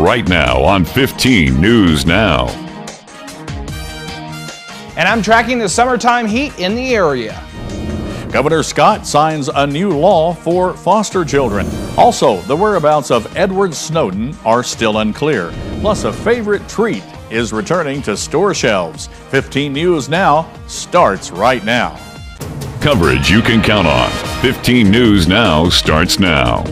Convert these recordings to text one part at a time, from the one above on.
right now on 15 News Now. And I'm tracking the summertime heat in the area. Governor Scott signs a new law for foster children. Also, the whereabouts of Edward Snowden are still unclear. Plus, a favorite treat is returning to store shelves. 15 News Now starts right now. Coverage you can count on. 15 News Now starts now.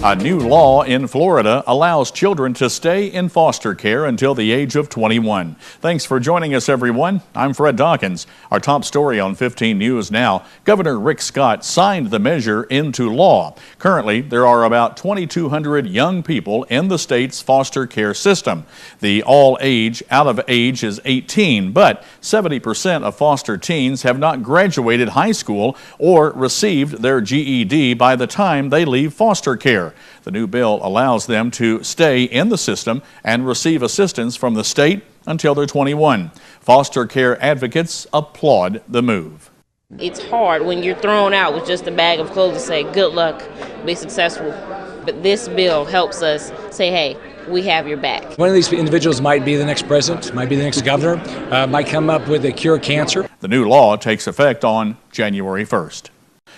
A new law in Florida allows children to stay in foster care until the age of 21. Thanks for joining us, everyone. I'm Fred Dawkins. Our top story on 15 News Now. Governor Rick Scott signed the measure into law. Currently, there are about 2,200 young people in the state's foster care system. The all age out of age is 18, but 70% of foster teens have not graduated high school or received their GED by the time they leave foster care. The new bill allows them to stay in the system and receive assistance from the state until they're 21. Foster care advocates applaud the move. It's hard when you're thrown out with just a bag of clothes to say, good luck, be successful. But this bill helps us say, hey, we have your back. One of these individuals might be the next president, might be the next governor, might come up with a cure of cancer. The new law takes effect on January 1st.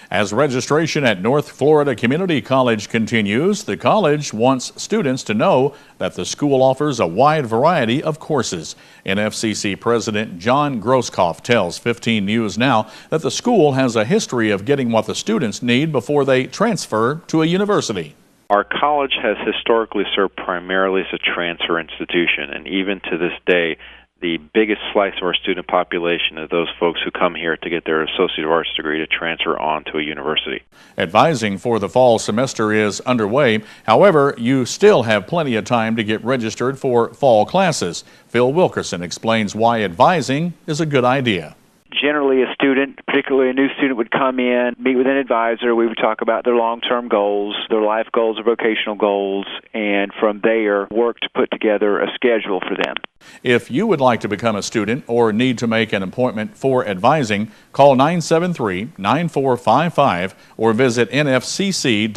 As registration at North Florida Community College continues, the college wants students to know that the school offers a wide variety of courses. NFCC President John Grosskopf tells 15 News Now that the school has a history of getting what the students need before they transfer to a university. Our college has historically served primarily as a transfer institution, and even to this day, the biggest slice of our student population are those folks who come here to get their Associate of Arts degree to transfer on to a university. Advising for the fall semester is underway. However, you still have plenty of time to get registered for fall classes. Phil Wilkerson explains why advising is a good idea. Generally, a student, particularly a new student, would come in, meet with an advisor. We would talk about their long-term goals, their life goals, or vocational goals, and from there, work to put together a schedule for them. If you would like to become a student or need to make an appointment for advising, call 973-9455 or visit nfcc.edu.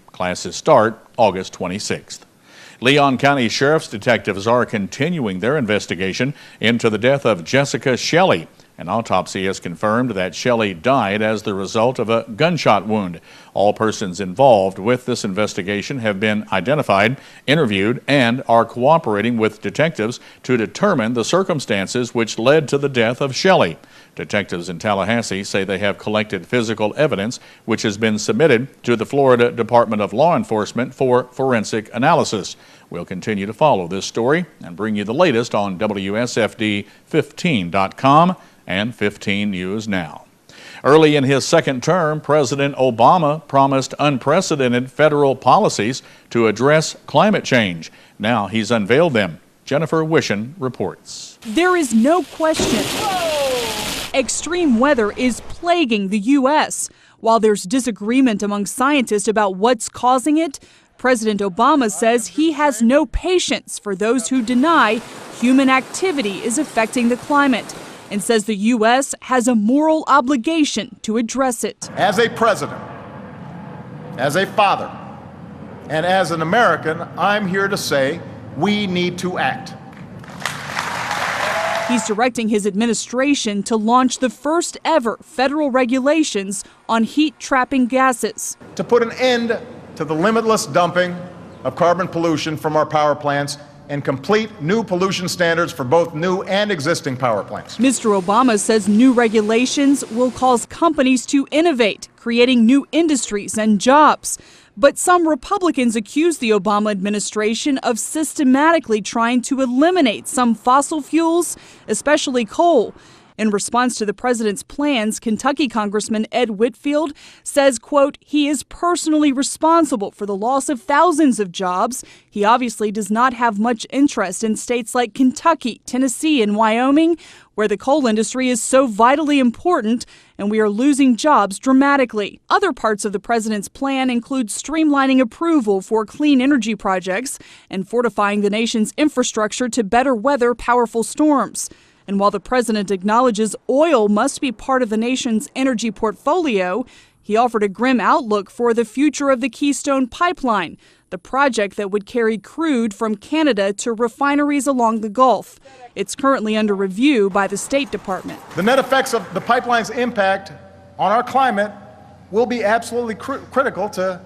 Classes start August 26th. Leon County Sheriff's detectives are continuing their investigation into the death of Jessica Shelley. An autopsy has confirmed that Shelley died as the result of a gunshot wound. All persons involved with this investigation have been identified, interviewed, and are cooperating with detectives to determine the circumstances which led to the death of Shelley. Detectives in Tallahassee say they have collected physical evidence which has been submitted to the Florida Department of Law Enforcement for forensic analysis. We'll continue to follow this story and bring you the latest on WSFD15.com and 15 News Now. Early in his second term, President Obama promised unprecedented federal policies to address climate change. Now he's unveiled them. Jennifer Wishen reports. There is no question. Extreme weather is plaguing the U.S. While there's disagreement among scientists about what's causing it, President Obama says he has no patience for those who deny human activity is affecting the climate, and says the U.S. has a moral obligation to address it. As a president, as a father, and as an American, I'm here to say we need to act. He's directing his administration to launch the first ever federal regulations on heat-trapping gases. To put an end to the limitless dumping of carbon pollution from our power plants and complete new pollution standards for both new and existing power plants. Mr. Obama says new regulations will cause companies to innovate, creating new industries and jobs. But some Republicans accuse the Obama administration of systematically trying to eliminate some fossil fuels, especially coal. In response to the president's plans, Kentucky Congressman Ed Whitfield says, quote, he is personally responsible for the loss of thousands of jobs. He obviously does not have much interest in states like Kentucky, Tennessee, and Wyoming, where the coal industry is so vitally important, and we are losing jobs dramatically. Other parts of the president's plan include streamlining approval for clean energy projects and fortifying the nation's infrastructure to better weather powerful storms. And while the president acknowledges oil must be part of the nation's energy portfolio, he offered a grim outlook for the future of the Keystone Pipeline, the the project that would carry crude from Canada to refineries along the Gulf. It's currently under review by the State Department. The net effects of the pipeline's impact on our climate will be absolutely critical to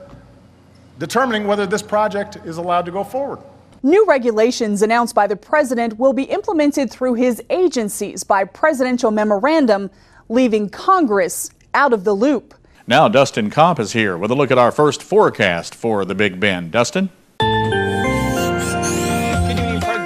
determining whether this project is allowed to go forward. New regulations announced by the president will be implemented through his agencies by presidential memorandum, leaving Congress out of the loop. Now Dustin Kopp is here with a look at our first forecast for the Big Bend. Dustin?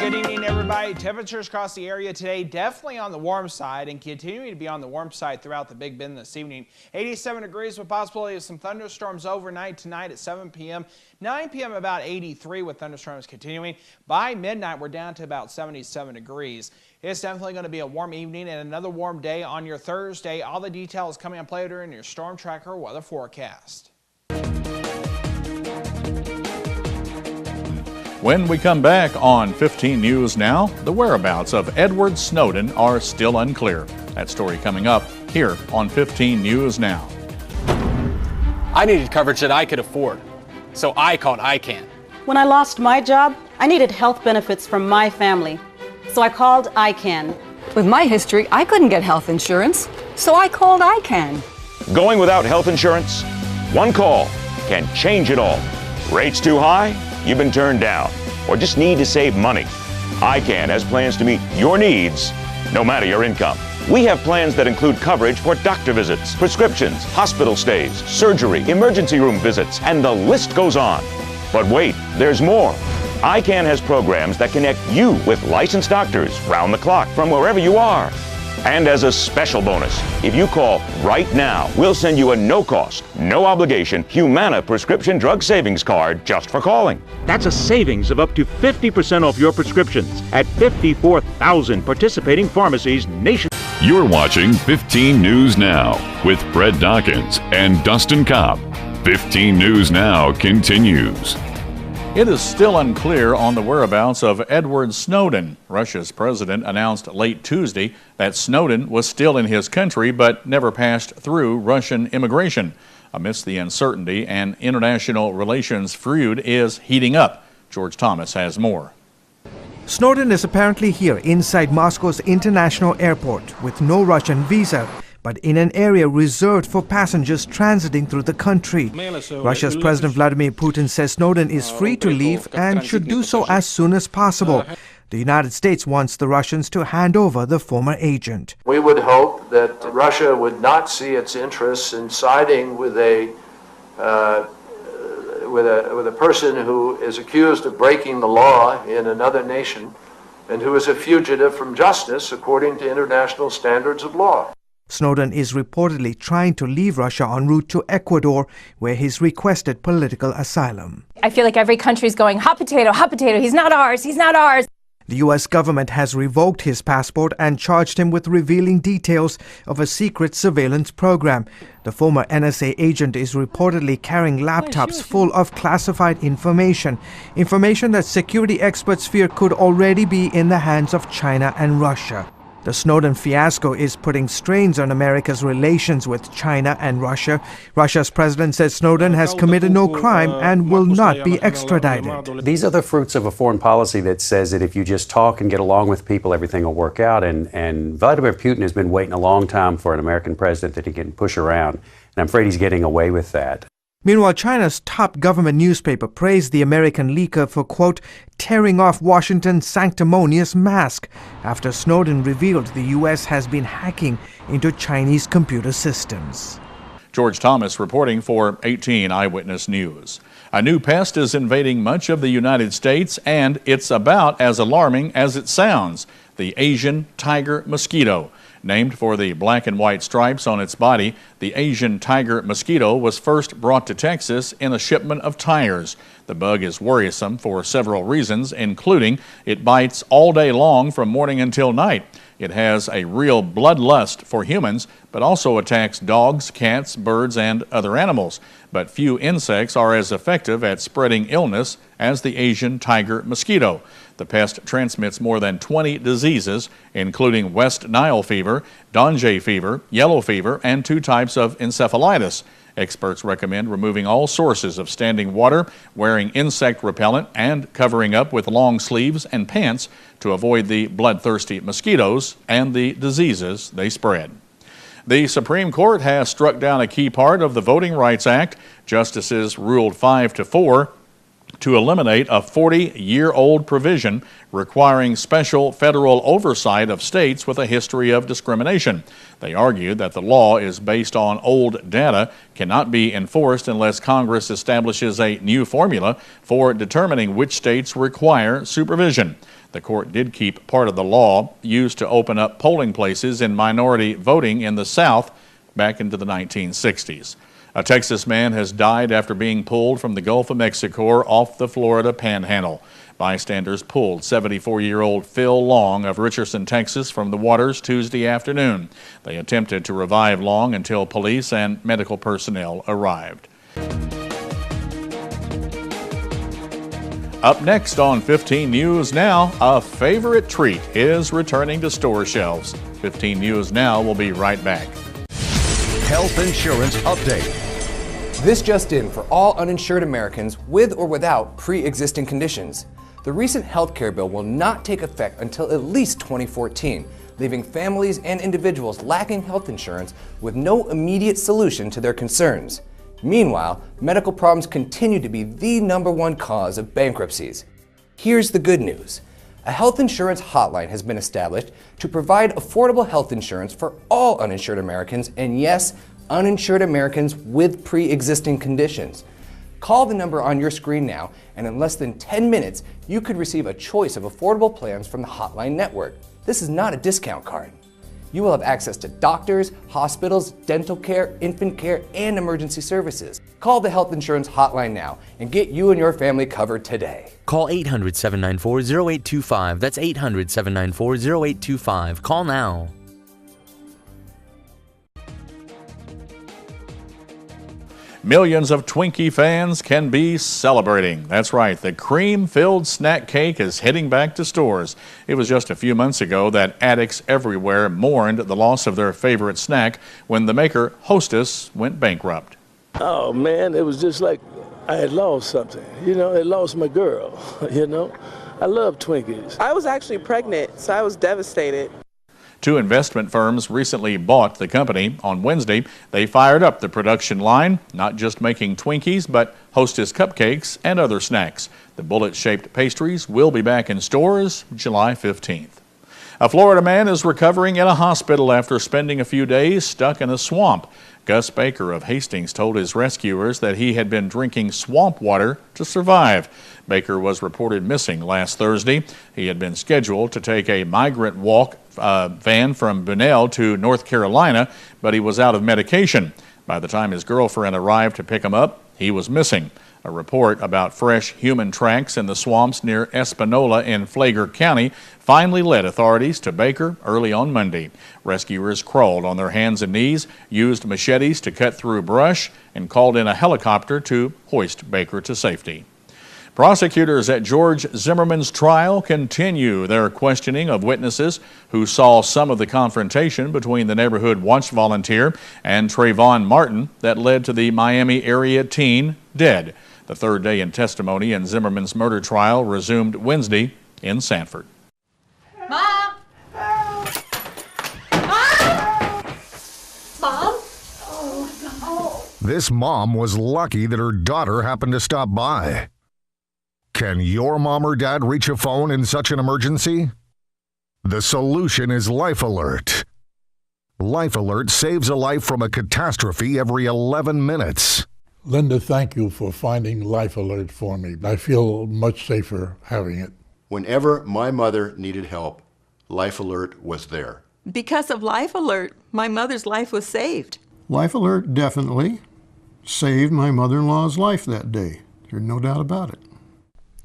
Good evening, everybody. Temperatures across the area today definitely on the warm side and continuing to be on the warm side throughout the Big Bend this evening. 87 degrees with possibility of some thunderstorms overnight tonight at 7 p.m. 9 p.m. about 83 with thunderstorms continuing. By midnight, we're down to about 77 degrees. It's definitely going to be a warm evening and another warm day on your Thursday. All the details coming up later in your Storm Tracker weather forecast. When we come back on 15 News Now, the whereabouts of Edward Snowden are still unclear. That story coming up here on 15 News Now. I needed coverage that I could afford, so I called ICANN. When I lost my job, I needed health benefits from my family, so I called ICANN. With my history, I couldn't get health insurance, so I called ICANN. Going without health insurance? One call can change it all. Rates too high? You've been turned down, or just need to save money. ICANN has plans to meet your needs, no matter your income. We have plans that include coverage for doctor visits, prescriptions, hospital stays, surgery, emergency room visits, and the list goes on. But wait, there's more. ICANN has programs that connect you with licensed doctors round the clock from wherever you are. And as a special bonus, if you call right now, we'll send you a no-cost, no-obligation Humana prescription drug savings card just for calling. That's a savings of up to 50% off your prescriptions at 54,000 participating pharmacies nationwide. You're watching 15 News Now with Fred Dawkins and Dustin Kopp. 15 News Now continues. It is still unclear on the whereabouts of Edward Snowden. Russia's president announced late Tuesday that Snowden was still in his country but never passed through Russian immigration. Amidst the uncertainty, an international relations feud is heating up. George Thomas has more. Snowden is apparently here inside Moscow's international airport with no Russian visa, but in an area reserved for passengers transiting through the country. Russia's President Vladimir Putin says Snowden is free to leave and should do so as soon as possible. The United States wants the Russians to hand over the former agent. We would hope that Russia would not see its interests in siding with a person who is accused of breaking the law in another nation and who is a fugitive from justice according to international standards of law. Snowden is reportedly trying to leave Russia en route to Ecuador, where he's requested political asylum. I feel like every country's going, hot potato, he's not ours, he's not ours. The U.S. government has revoked his passport and charged him with revealing details of a secret surveillance program. The former NSA agent is reportedly carrying laptops full of classified information that security experts fear could already be in the hands of China and Russia. The Snowden fiasco is putting strains on America's relations with China and Russia. Russia's president says Snowden has committed no crime and will not be extradited. These are the fruits of a foreign policy that says that if you just talk and get along with people, everything will work out. And Vladimir Putin has been waiting a long time for an American president that he can push around. And I'm afraid he's getting away with that. Meanwhile, China's top government newspaper praised the American leaker for, quote, tearing off Washington's sanctimonious mask after Snowden revealed the U.S. has been hacking into Chinese computer systems. George Thomas reporting for 18 Eyewitness News. A new pest is invading much of the United States, and it's about as alarming as it sounds: the Asian tiger mosquito. Named for the black and white stripes on its body, the Asian tiger mosquito was first brought to Texas in a shipment of tires. The bug is worrisome for several reasons, including it bites all day long from morning until night. It has a real bloodlust for humans, but also attacks dogs, cats, birds, and other animals. But few insects are as effective at spreading illness as the Asian tiger mosquito. The pest transmits more than 20 diseases, including West Nile fever, Dengue fever, yellow fever, and 2 types of encephalitis. Experts recommend removing all sources of standing water, wearing insect repellent, and covering up with long sleeves and pants to avoid the bloodthirsty mosquitoes and the diseases they spread. The Supreme Court has struck down a key part of the Voting Rights Act. Justices ruled 5-4 to eliminate a 40-year-old provision requiring special federal oversight of states with a history of discrimination. They argued that the law is based on old data, cannot be enforced unless Congress establishes a new formula for determining which states require supervision. The court did keep part of the law used to open up polling places in minority voting in the South back into the 1960s. A Texas man has died after being pulled from the Gulf of Mexico off the Florida Panhandle. Bystanders pulled 74-year-old Phil Long of Richardson, Texas, from the waters Tuesday afternoon. They attempted to revive Long until police and medical personnel arrived. Up next on 15 News Now, a favorite treat is returning to store shelves. 15 News Now will be right back. Health insurance update. This just in for all uninsured Americans with or without pre-existing conditions. The recent health care bill will not take effect until at least 2014, leaving families and individuals lacking health insurance with no immediate solution to their concerns. Meanwhile, medical problems continue to be the #1 cause of bankruptcies. Here's the good news. A health insurance hotline has been established to provide affordable health insurance for all uninsured Americans, and yes, uninsured Americans with pre-existing conditions. Call the number on your screen now, and in less than 10 minutes, you could receive a choice of affordable plans from the Hotline Network. This is not a discount card. You will have access to doctors, hospitals, dental care, infant care, and emergency services. Call the Health Insurance Hotline now and get you and your family covered today. Call 800-794-0825. That's 800-794-0825. Call now. Millions of Twinkie fans can be celebrating. That's right, the cream-filled snack cake is heading back to stores. It was just a few months ago that addicts everywhere mourned the loss of their favorite snack when the maker, Hostess, went bankrupt. Oh man, it was just like I had lost something. You know, I lost my girl, you know. I love Twinkies. I was actually pregnant, so I was devastated. 2 investment firms recently bought the company. On Wednesday, they fired up the production line, not just making Twinkies, but Hostess cupcakes and other snacks. The bullet-shaped pastries will be back in stores July 15th. A Florida man is recovering in a hospital after spending a few days stuck in a swamp. Gus Baker of Hastings told his rescuers that he had been drinking swamp water to survive. Baker was reported missing last Thursday. He had been scheduled to take a migrant walk van from Bunnell to North Carolina, but he was out of medication. By the time his girlfriend arrived to pick him up, he was missing. A report about fresh human tracks in the swamps near Espanola in Flagler County finally led authorities to Baker early on Monday. Rescuers crawled on their hands and knees, used machetes to cut through brush, and called in a helicopter to hoist Baker to safety. Prosecutors at George Zimmerman's trial continue their questioning of witnesses who saw some of the confrontation between the neighborhood watch volunteer and Trayvon Martin that led to the Miami area teen dead. The third day in testimony in Zimmerman's murder trial resumed Wednesday in Sanford. Mom! Mom! Mom? Oh, no. This mom was lucky that her daughter happened to stop by. Can your mom or dad reach a phone in such an emergency? The solution is Life Alert. Life Alert saves a life from a catastrophe every 11 minutes. Linda, thank you for finding Life Alert for me. I feel much safer having it. Whenever my mother needed help, Life Alert was there. Because of Life Alert, my mother's life was saved. Life Alert definitely saved my mother-in-law's life that day. There's no doubt about it.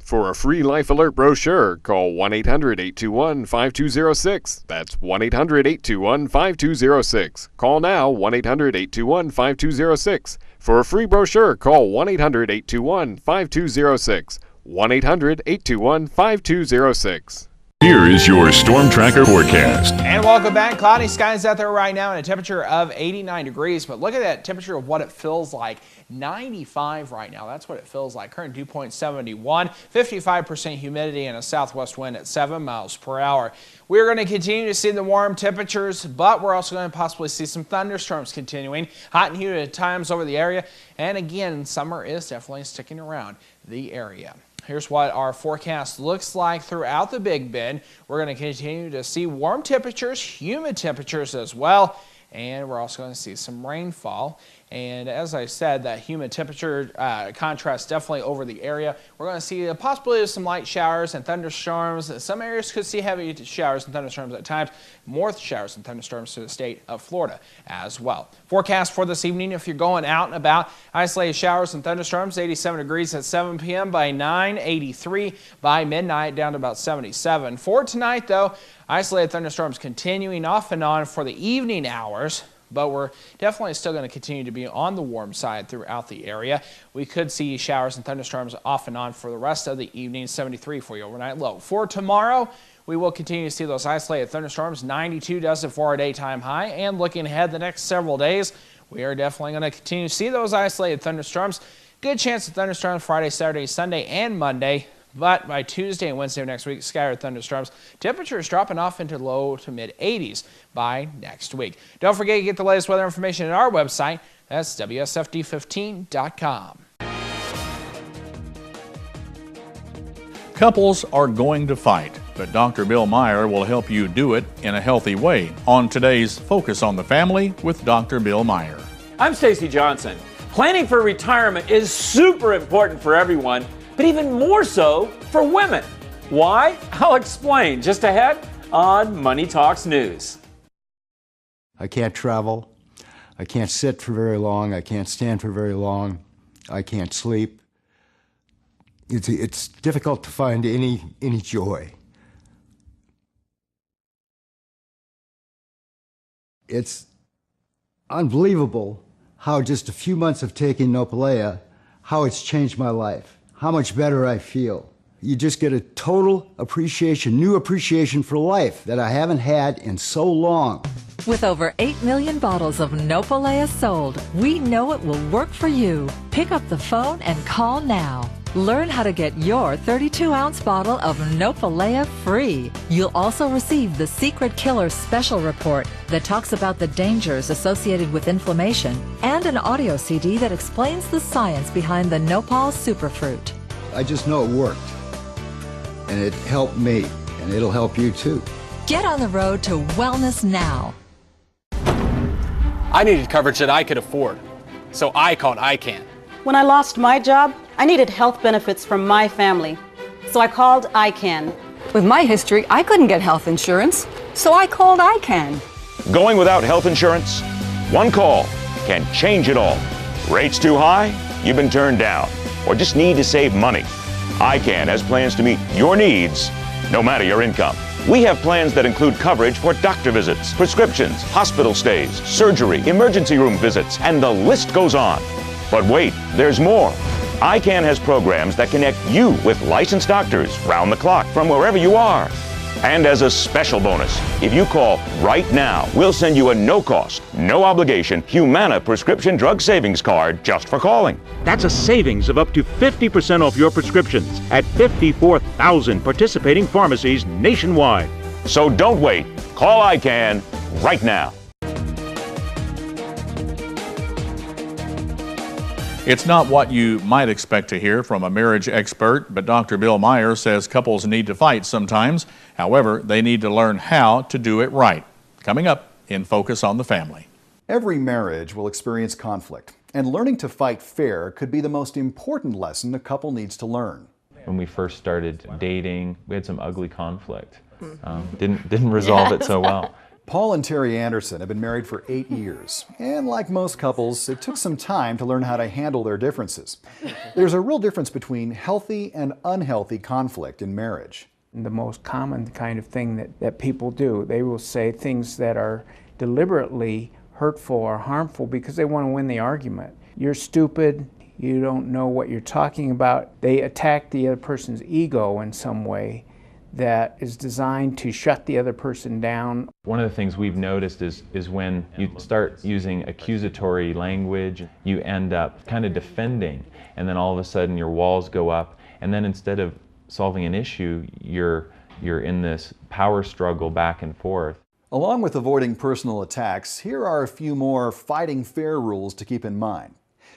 For a free Life Alert brochure, call 1-800-821-5206. That's 1-800-821-5206. Call now, 1-800-821-5206. For a free brochure, call 1-800-821-5206. 1-800-821-5206. Here is your Storm Tracker forecast. And welcome back. Cloudy skies out there right now and a temperature of 89 degrees. But look at that temperature of what it feels like. 95 right now. That's what it feels like. Current dew point 71, 55% humidity and a southwest wind at 7 miles per hour. We're going to continue to see the warm temperatures, but we're also going to possibly see some thunderstorms continuing. Hot and humid at times over the area. And again, summer is definitely sticking around the area. Here's what our forecast looks like throughout the Big Bend. We're going to continue to see warm temperatures, humid temperatures as well, and we're also going to see some rainfall. And as I said, that humid temperature contrast definitely over the area. We're going to see a possibility of some light showers and thunderstorms. Some areas could see heavy showers and thunderstorms at times. More showers and thunderstorms to the state of Florida as well. Forecast for this evening, if you're going out and about, isolated showers and thunderstorms, 87 degrees at 7 p.m. by 9, 83 by midnight, down to about 77. For tonight, though, isolated thunderstorms continuing off and on for the evening hours. But we're definitely still going to continue to be on the warm side throughout the area. We could see showers and thunderstorms off and on for the rest of the evening, 73 for your overnight low. For tomorrow, we will continue to see those isolated thunderstorms. 92 does it for our daytime high. And looking ahead the next several days, we are definitely going to continue to see those isolated thunderstorms. Good chance of thunderstorms Friday, Saturday, Sunday, and Monday. But by Tuesday and Wednesday of next week, scattered thunderstorms. Temperatures dropping off into low to mid 80s by next week. Don't forget to get the latest weather information at our website. That's WSFD15.com. Couples are going to fight, but Dr. Bill Meyer will help you do it in a healthy way on today's Focus on the Family with Dr. Bill Meyer. I'm Stacy Johnson. Planning for retirement is super important for everyone, but even more so for women. Why? I'll explain just ahead on Money Talks News. I can't travel. I can't sit for very long. I can't stand for very long. I can't sleep. It's difficult to find any joy. It's unbelievable how just a few months of taking Nopalea, how it's changed my life. How much better I feel. You just get a total appreciation, new appreciation for life that I haven't had in so long. With over 8 million bottles of Nopalea sold, we know it will work for you. Pick up the phone and call now. Learn how to get your 32-ounce bottle of Nopalea free. You'll also receive the Secret Killer Special Report that talks about the dangers associated with inflammation and an audio CD that explains the science behind the Nopal Superfruit. I just know it worked, and it helped me, and it'll help you too. Get on the road to wellness now. I needed coverage that I could afford, so I called ICANN. When I lost my job, I needed health benefits from my family. So I called ICANN. With my history, I couldn't get health insurance, so I called ICANN. Going without health insurance? One call can change it all. Rates too high? You've been turned down, or just need to save money. ICANN has plans to meet your needs, no matter your income. We have plans that include coverage for doctor visits, prescriptions, hospital stays, surgery, emergency room visits, and the list goes on. But wait, there's more. ICANN has programs that connect you with licensed doctors round the clock from wherever you are. And as a special bonus, if you call right now, we'll send you a no-cost, no-obligation Humana prescription drug savings card just for calling. That's a savings of up to 50% off your prescriptions at 54,000 participating pharmacies nationwide. So don't wait. Call ICANN right now. It's not what you might expect to hear from a marriage expert, but Dr. Bill Meyer says couples need to fight sometimes. However, they need to learn how to do it right. Coming up in Focus on the Family. Every marriage will experience conflict, and learning to fight fair could be the most important lesson a couple needs to learn. When we first started dating, we had some ugly conflict. Didn't resolve it so well. Paul and Terry Anderson have been married for 8 years, and like most couples, it took some time to learn how to handle their differences. There's a real difference between healthy and unhealthy conflict in marriage. The most common kind of thing that people do, they will say things that are deliberately hurtful or harmful because they want to win the argument. You're stupid, you don't know what you're talking about. They attack the other person's ego in some way that is designed to shut the other person down. One of the things we've noticed is when you start using accusatory language, you end up kind of defending, and then all of a sudden your walls go up, and then instead of solving an issue, you're in this power struggle back and forth. Along with avoiding personal attacks, here are a few more fighting fair rules to keep in mind.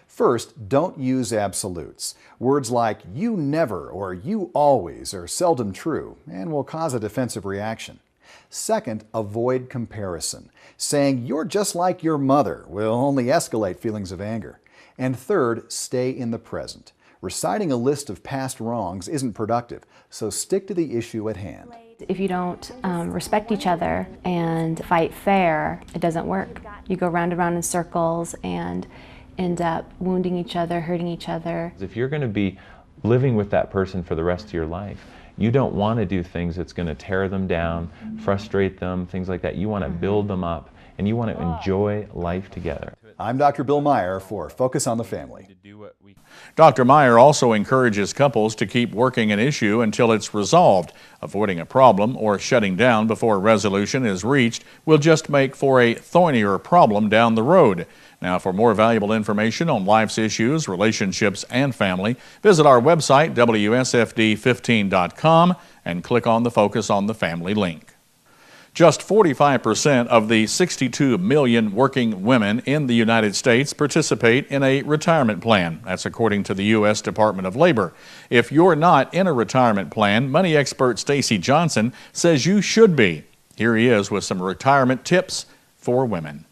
First, don't use absolutes. Words like you never or you always are seldom true and will cause a defensive reaction. Second, avoid comparison. Saying you're just like your mother will only escalate feelings of anger. And third, stay in the present. Reciting a list of past wrongs isn't productive, so stick to the issue at hand. If you don't respect each other and fight fair, it doesn't work. You go round and round in circles and end up wounding each other, hurting each other. If you're going to be living with that person for the rest of your life, you don't want to do things that's going to tear them down, frustrate them, things like that. You want to build them up, and you want to enjoy life together. I'm Dr. Bill Meyer for Focus on the Family. Dr. Meyer also encourages couples to keep working an issue until it's resolved. Avoiding a problem or shutting down before a resolution is reached will just make for a thornier problem down the road. Now, for more valuable information on life's issues, relationships, and family, visit our website, WSFD15.com, and click on the Focus on the Family link. Just 45% of the 62 million working women in the United States participate in a retirement plan. That's according to the U.S. Department of Labor. If you're not in a retirement plan, money expert Stacy Johnson says you should be. Here he is with some retirement tips for women.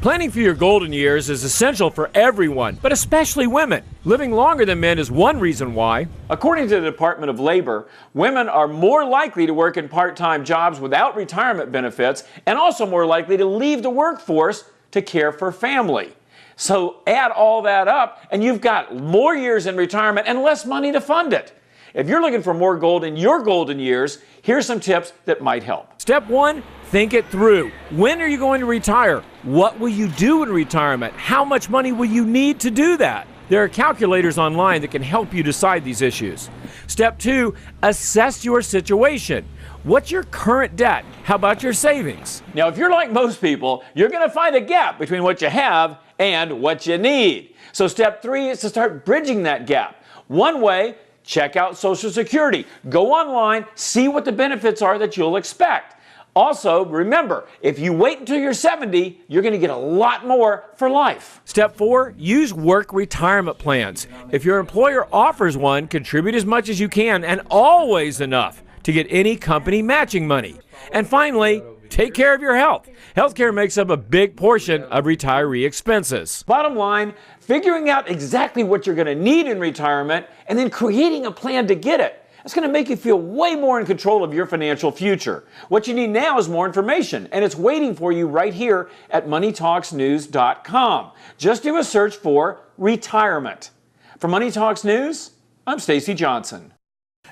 Planning for your golden years is essential for everyone, but especially women. Living longer than men is one reason why. According to the Department of Labor, women are more likely to work in part-time jobs without retirement benefits and also more likely to leave the workforce to care for family. So add all that up and you've got more years in retirement and less money to fund it. If you're looking for more gold in your golden years, here's some tips that might help. Step 1, think it through. When are you going to retire? What will you do in retirement? How much money will you need to do that? There are calculators online that can help you decide these issues. Step 2, assess your situation. What's your current debt? How about your savings? Now, if you're like most people, you're going to find a gap between what you have and what you need. So step 3 is to start bridging that gap. One way, check out Social Security. Go online, see what the benefits are that you'll expect. Also, remember, if you wait until you're 70, you're going to get a lot more for life. Step 4, use work retirement plans. If your employer offers one, contribute as much as you can and always enough to get any company matching money. And finally, take care of your health. Healthcare makes up a big portion of retiree expenses. Bottom line, figuring out exactly what you're going to need in retirement and then creating a plan to get it. That's going to make you feel way more in control of your financial future. What you need now is more information, and it's waiting for you right here at MoneyTalksNews.com. Just do a search for retirement. For Money Talks News, I'm Stacy Johnson.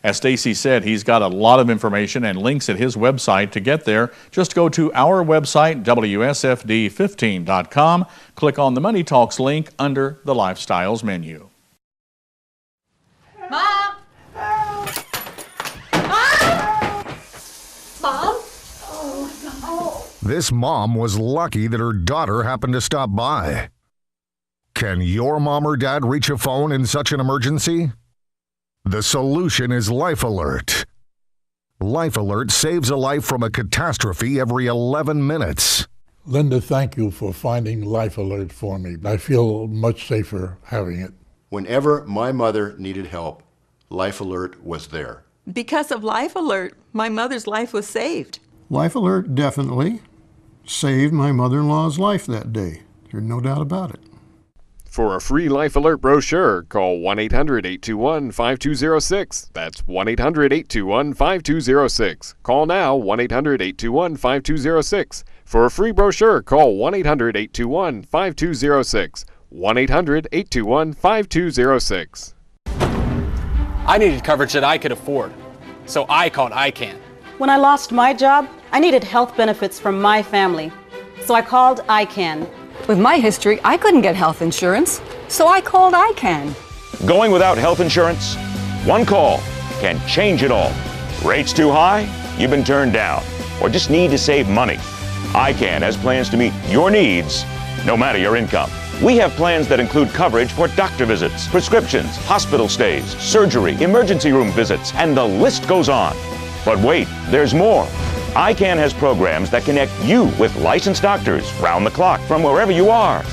As Stacy said, he's got a lot of information and links at his website. To get there, just go to our website, WSFD15.com. Click on the Money Talks link under the Lifestyles menu. Mom! Mom? This mom was lucky that her daughter happened to stop by. Can your mom or dad reach a phone in such an emergency? The solution is Life Alert. Life Alert saves a life from a catastrophe every 11 minutes. Linda, thank you for finding Life Alert for me. I feel much safer having it. Whenever my mother needed help, Life Alert was there. Because of Life Alert, my mother's life was saved. Life Alert definitely saved my mother-in-law's life that day. There's no doubt about it. For a free Life Alert brochure, call 1-800-821-5206. That's 1-800-821-5206. Call now, 1-800-821-5206. For a free brochure, call 1-800-821-5206. 1-800-821-5206. I needed coverage that I could afford, so I called ICANN. When I lost my job, I needed health benefits from my family. So I called ICANN. With my history, I couldn't get health insurance, so I called ICANN. Going without health insurance? One call can change it all. Rates too high? You've been turned down, or just need to save money? ICANN has plans to meet your needs, no matter your income. We have plans that include coverage for doctor visits, prescriptions, hospital stays, surgery, emergency room visits, and the list goes on. But wait, there's more. ICANN has programs that connect you with licensed doctors round the clock from wherever you are.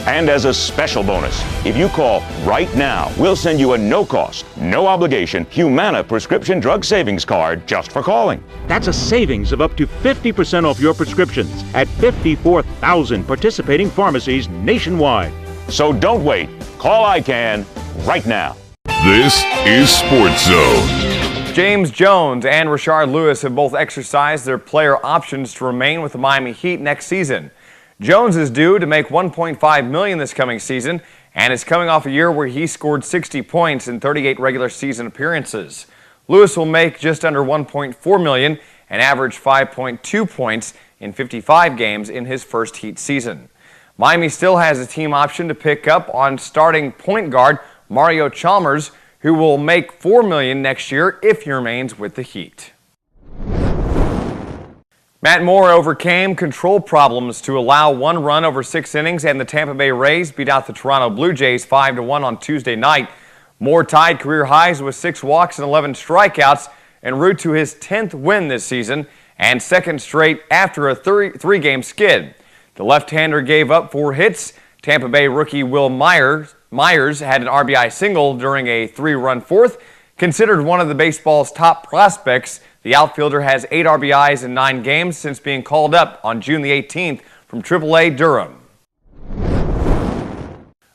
And as a special bonus, if you call right now, we'll send you a no-cost, no-obligation Humana prescription drug savings card just for calling. That's a savings of up to 50% off your prescriptions at 54,000 participating pharmacies nationwide. So don't wait. Call ICANN right now. This is Sports Zone. James Jones and Rashard Lewis have both exercised their player options to remain with the Miami Heat next season. Jones is due to make $1.5 million this coming season and is coming off a year where he scored 60 points in 38 regular season appearances. Lewis will make just under $1.4 million and average 5.2 points in 55 games in his first Heat season. Miami still has a team option to pick up on starting point guard Mario Chalmers, who will make $4 million next year if he remains with the Heat. Matt Moore overcame control problems to allow one run over 6 innings, and the Tampa Bay Rays beat out the Toronto Blue Jays 5-1 on Tuesday night. Moore tied career highs with 6 walks and 11 strikeouts en route to his 10th win this season and second straight after a three-game skid. The left-hander gave up 4 hits. Tampa Bay rookie Will Myers had an RBI single during a 3-run fourth. Considered one of the baseball's top prospects, the outfielder has 8 RBIs in 9 games since being called up on June the 18th from AAA Durham.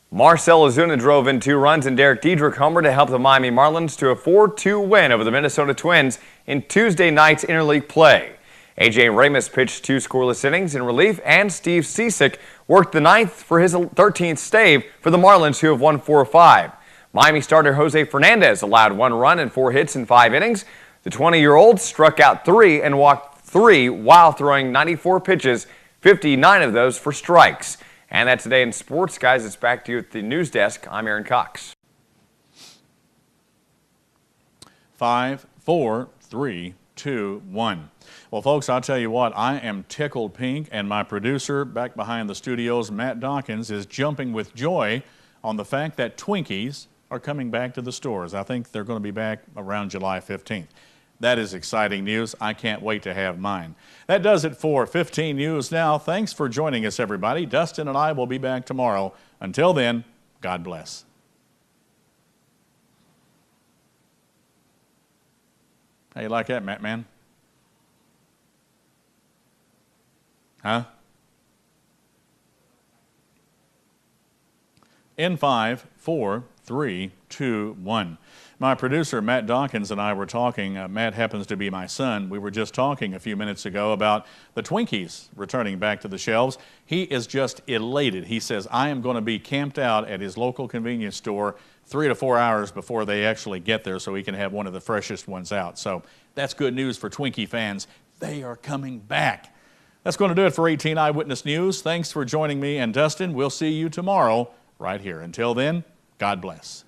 Marcell Ozuna drove in 2 runs and Derek Diedrich homered to help the Miami Marlins to a 4-2 win over the Minnesota Twins in Tuesday night's interleague play. A.J. Ramos pitched 2 scoreless innings in relief, and Steve Cisick worked the 9th for his 13th save for the Marlins, who have won 4 of 5. Miami starter Jose Fernandez allowed 1 run and 4 hits in 5 innings. The 20-year-old struck out 3 and walked 3 while throwing 94 pitches, 59 of those for strikes. And that's today in sports. Guys, it's back to you at the news desk. I'm Aaron Cox. 5, 4, 3, 2, 1. Well, folks, I'll tell you what, I am tickled pink, and my producer back behind the studios, Matt Dawkins, is jumping with joy on the fact that Twinkies are coming back to the stores. I think they're going to be back around July 15th. That is exciting news. I can't wait to have mine. That does it for 15 News Now. Thanks for joining us, everybody. Dustin and I will be back tomorrow. Until then, God bless. How you like that, Matt, man? Huh? In 5, 4, 3, 2, 1. My producer, Matt Dawkins, and I were talking. Matt happens to be my son. We were just talking a few minutes ago about the Twinkies returning back to the shelves. He is just elated. He says, I am going to be camped out at his local convenience store 3 to 4 hours before they actually get there so he can have one of the freshest ones out. So that's good news for Twinkie fans. They are coming back. That's going to do it for 18 Eyewitness News. Thanks for joining me and Dustin. We'll see you tomorrow right here. Until then, God bless.